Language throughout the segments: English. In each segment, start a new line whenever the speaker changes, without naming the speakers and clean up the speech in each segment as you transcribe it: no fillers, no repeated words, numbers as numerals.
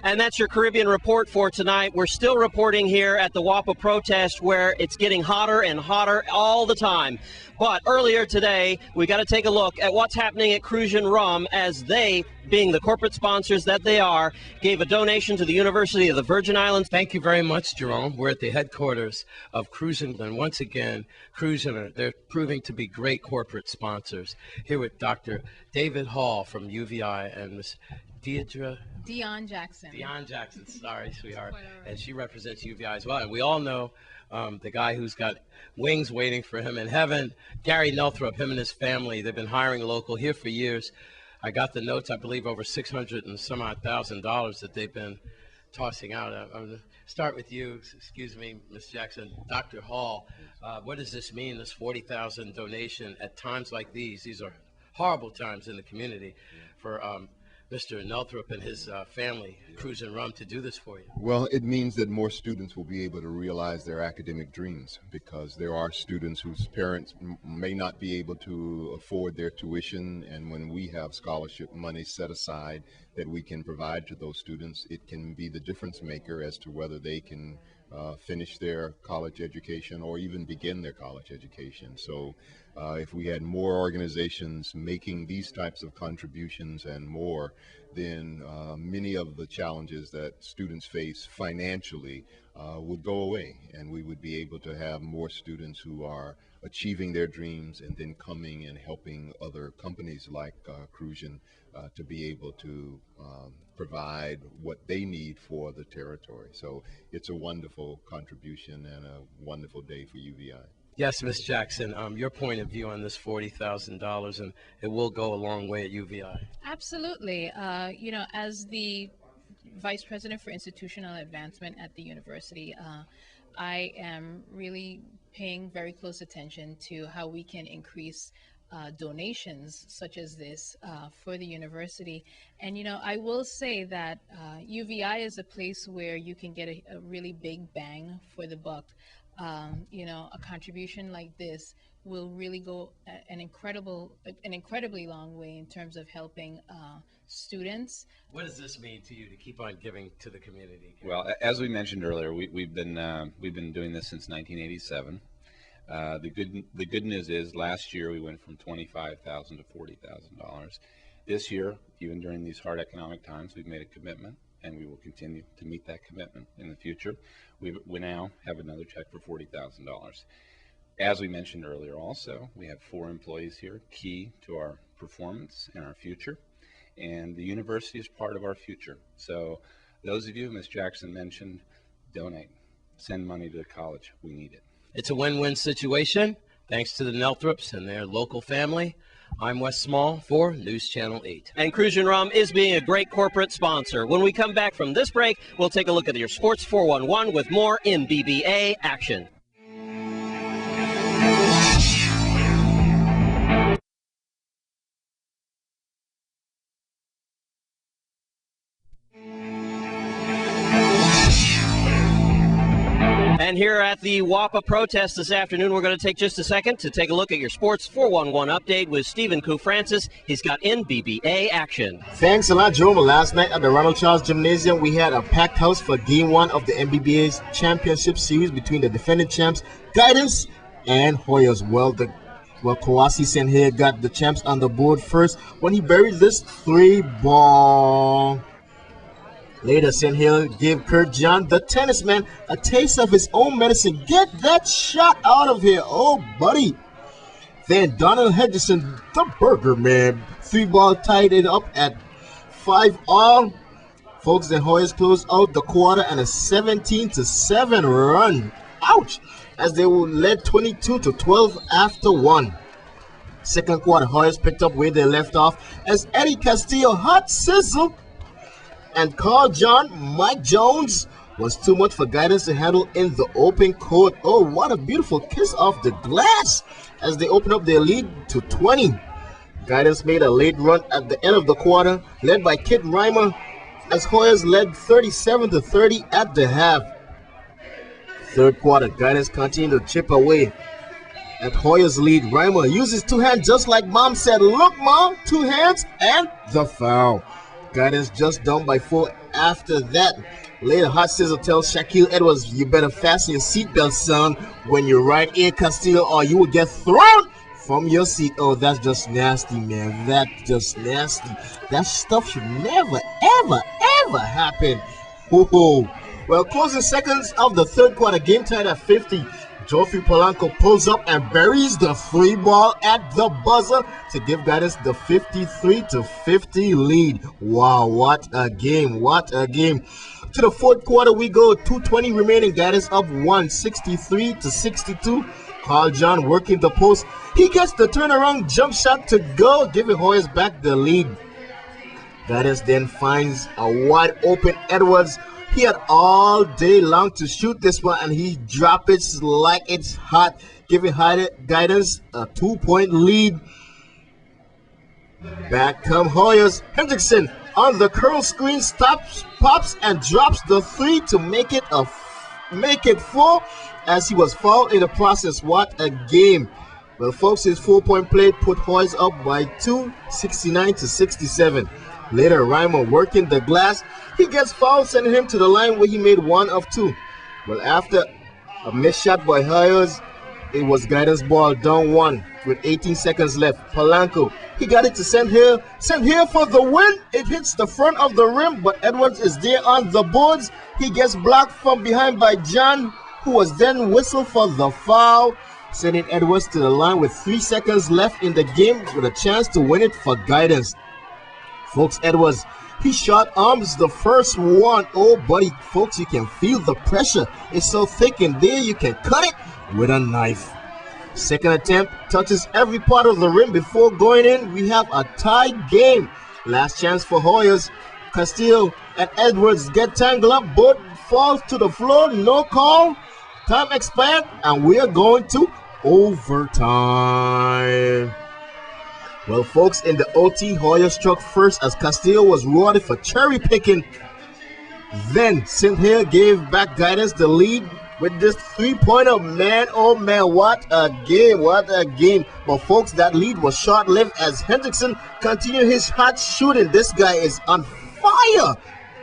And that's your Caribbean Report for tonight. We're still reporting here at the WAPA protest where it's getting hotter and hotter all the time. But earlier today, we got to take a look at what's happening at Crucian Rum as they, being the corporate sponsors that they are, gave a donation to the University of the Virgin Islands.
Thank you very much, Jerome. We're at the headquarters of Crucian, and once again, Crucian, they're proving to be great corporate sponsors. Here with Dr. David Hall from UVI and Ms.
Dion Jackson.
Dion Jackson, sorry, sweetheart. And she represents UVI as well. And we all know the guy who's got wings waiting for him in heaven, Gary Nelthrop, him and his family. They've been hiring a local here for years. I got the notes, I believe, over $600 and some odd thousand that they've been tossing out. I'm going to start with you, excuse me, Ms. Jackson. Dr. Hall, what does this mean, this $40,000 donation at times like these? These are horrible times in the community for Mr. Nelthrop and his family, Crucian Rum, to do this for you?
Well, it means that more students will be able to realize their academic dreams, because there are students whose parents may not be able to afford their tuition, and when we have scholarship money set aside that we can provide to those students, it can be the difference maker as to whether they can finish their college education or even begin their college education. So if we had more organizations making these types of contributions and more, then many of the challenges that students face financially would go away, and we would be able to have more students who are achieving their dreams and then coming and helping other companies like Crucian to be able to provide what they need for the territory. So it's a wonderful contribution and a wonderful day for UVI.
Yes, Ms. Jackson, your point of view on this $40,000, and it will go a long way at UVI.
Absolutely. You know, as the Vice President for Institutional Advancement at the university, I am really paying very close attention to how we can increase donations such as this for the university. And, you know, I will say that UVI is a place where you can get a really big bang for the buck. You know, a contribution like this will really go an incredibly long way in terms of helping students.
What does this mean to you to keep on giving to the community?
Well, as we mentioned earlier, we've been doing this since 1987. The good news is last year we went from $25,000 to $40,000. This year, even during these hard economic times, we've made a commitment, and we will continue to meet that commitment in the future. We now have another check for $40,000. As we mentioned earlier also, we have 4 employees here, key to our performance and our future, and the university is part of our future. So those of you, Ms. Jackson mentioned, donate, send money to the college. We need it.
It's a win-win situation, thanks to the Nelthrops and their local family. I'm Wes Small for News Channel 8.
And Crucian Rum is being a great corporate sponsor. When we come back from this break, we'll take a look at your Sports 411 with more MBBA action. And here at the WAPA protest this afternoon, we're going to take just a second to take a look at your Sports 411 update with Stephen Koo-Francis. He's got NBBA action.
Thanks a lot, Jerome. Last night at the Ronald Charles Gymnasium, we had a packed house for Game 1 of the NBBA's Championship Series between the defending champs, Guidance, and Hoyas. Well, Kawasi Senhir got the champs on the board first when he buried this 3-ball. Later, Senhir gave Kurt John, the tennis man, a taste of his own medicine. Get that shot out of here, oh buddy. Then Donald Henderson, the burger man, 3-ball tied it up at 5-all. Folks, the Hoyas closed out the quarter and a 17-7 run. Ouch! As they led 22-12 after 1. Second quarter, Hoyas picked up where they left off as Eddie Castillo, hot sizzle, and Carl John, Mike Jones, was too much for Guidance to handle in the open court. Oh, what a beautiful kiss off the glass as they open up their lead to 20. Guidance made a late run at the end of the quarter, led by Kit Reimer, as Hoyas led 37-30 at the half. Third quarter, Guidance continued to chip away at Hoyas' lead. Reimer uses 2 hands just like Mom said. Look, Mom, 2 hands and the foul. Guidance just down by 4 after that, later, Hot Sizzle tells Shaquille Edwards, you better fasten your seatbelt, son, when you ride Air Castillo, or you will get thrown from your seat. Oh, that's just nasty, man. That's just nasty. That stuff should never, ever, ever happen. Ho-ho. Well, closing seconds of the third quarter, game tied at 50. Geoffrey Polanco pulls up and buries the free ball at the buzzer to give guidance the 53-50 lead. Wow, what a game. What a game. To the fourth quarter we go. 2:20 remaining. Guidance up 163-62. Carl John working the post. He gets the turnaround jump shot to go, giving Hoyas back the lead. Guidance then finds a wide open Edwards. He had all day long to shoot this one, and he dropped it like it's hot, giving Guidance a 2-point lead. Back come Hoyas. Hendrickson on the curl screen stops, pops, and drops the three to make it 4, as he was fouled in the process. What a game! Well, folks, his 4-point play put Hoyas up by 2, 69-67. Later, Reimer working the glass. He gets fouled, sending him to the line where he made 1 of 2. Well, after a missed shot by Hoyas, it was Guidance ball down 1 with 18 seconds left. Polanco, he got it to send here for the win. It hits the front of the rim, but Edwards is there on the boards. He gets blocked from behind by John, who was then whistled for the foul, sending Edwards to the line with 3 seconds left in the game with a chance to win it for Guidance. Folks, Edwards, he shot arms the first one. Oh, buddy, folks, you can feel the pressure. It's so thick in there, you can cut it with a knife. Second attempt touches every part of the rim before going in. We have a tied game. Last chance for Hoyas. Castillo and Edwards get tangled up. Both falls to the floor. No call. Time expired, and we are going to overtime. Well, folks, in the OT, Hoyas struck first as Castillo was rewarded for cherry picking. Then St. Hill gave back Guidance the lead with this 3-pointer. Man, oh man, what a game, what a game. But folks, that lead was short-lived as Hendrickson continued his hot shooting. This guy is on fire,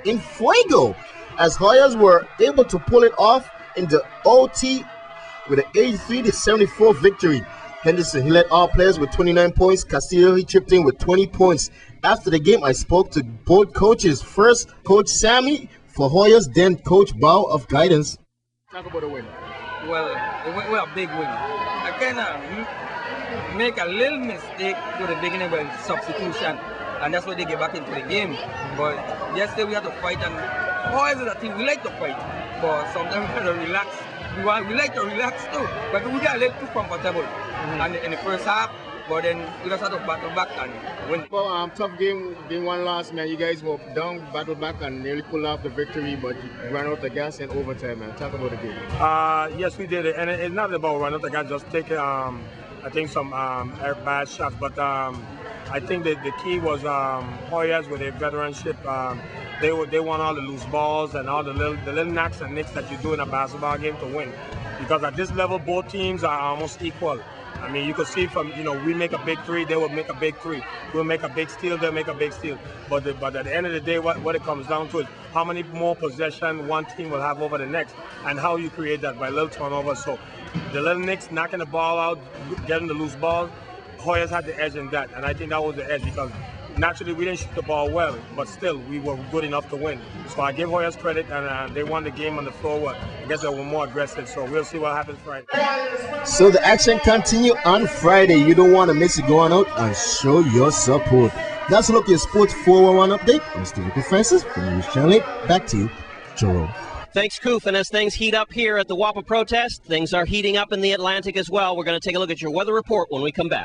in fuego, as Hoyas were able to pull it off in the OT with an 83-74 victory. Henderson, he led all players with 29 points. Castillo, he chipped in with 20 points. After the game, I spoke to both coaches. First, Coach Sammy for Hoyas, then Coach Bao of Guidance.
Talk about the win. Well, the win was a big win. I kind of make a little mistake to the beginning with substitution, and that's why they get back into the game. But yesterday we had to fight, and Hoyas is a team, we like to fight, but sometimes we have to relax. We like to relax too, but we got a little too comfortable. And in the first half, but then we just had to battle back and win.
Well, tough game, being one loss, man. You guys were down, battled back, and nearly pulled off the victory, but you ran out the gas in overtime, man. Talk about the game.
Yes, we did it, and it's not about running out the gas, just taking, I think, some bad shots, but I think that the key was Hoyas with their veteranship. They want all the loose balls and all the little knocks and nicks that you do in a basketball game to win. Because at this level, both teams are almost equal. I mean, you could see from, we make a big three, they will make a big three. We'll make a big steal, they'll make a big steal. But at the end of the day, what it comes down to is how many more possession one team will have over the next, and how you create that by little turnovers. So the little nicks, knocking the ball out, getting the loose ball, Hoyas had the edge in that, and I think that was the edge because naturally we didn't shoot the ball well, but still we were good enough to win. So I give Hoyas credit, and they won the game on the floor. I guess they were more aggressive, so we'll see what happens Friday.
So the action continues on Friday. You don't want to miss it. Going out and show your support. That's a look at your Sports 411 update. I'm Steve Francis from News Channel 8. Back to you, Jerome.
Thanks, Koof. And as things heat up here at the WAPA protest, things are heating up in the Atlantic as well. We're going to take a look at your weather report when we come back.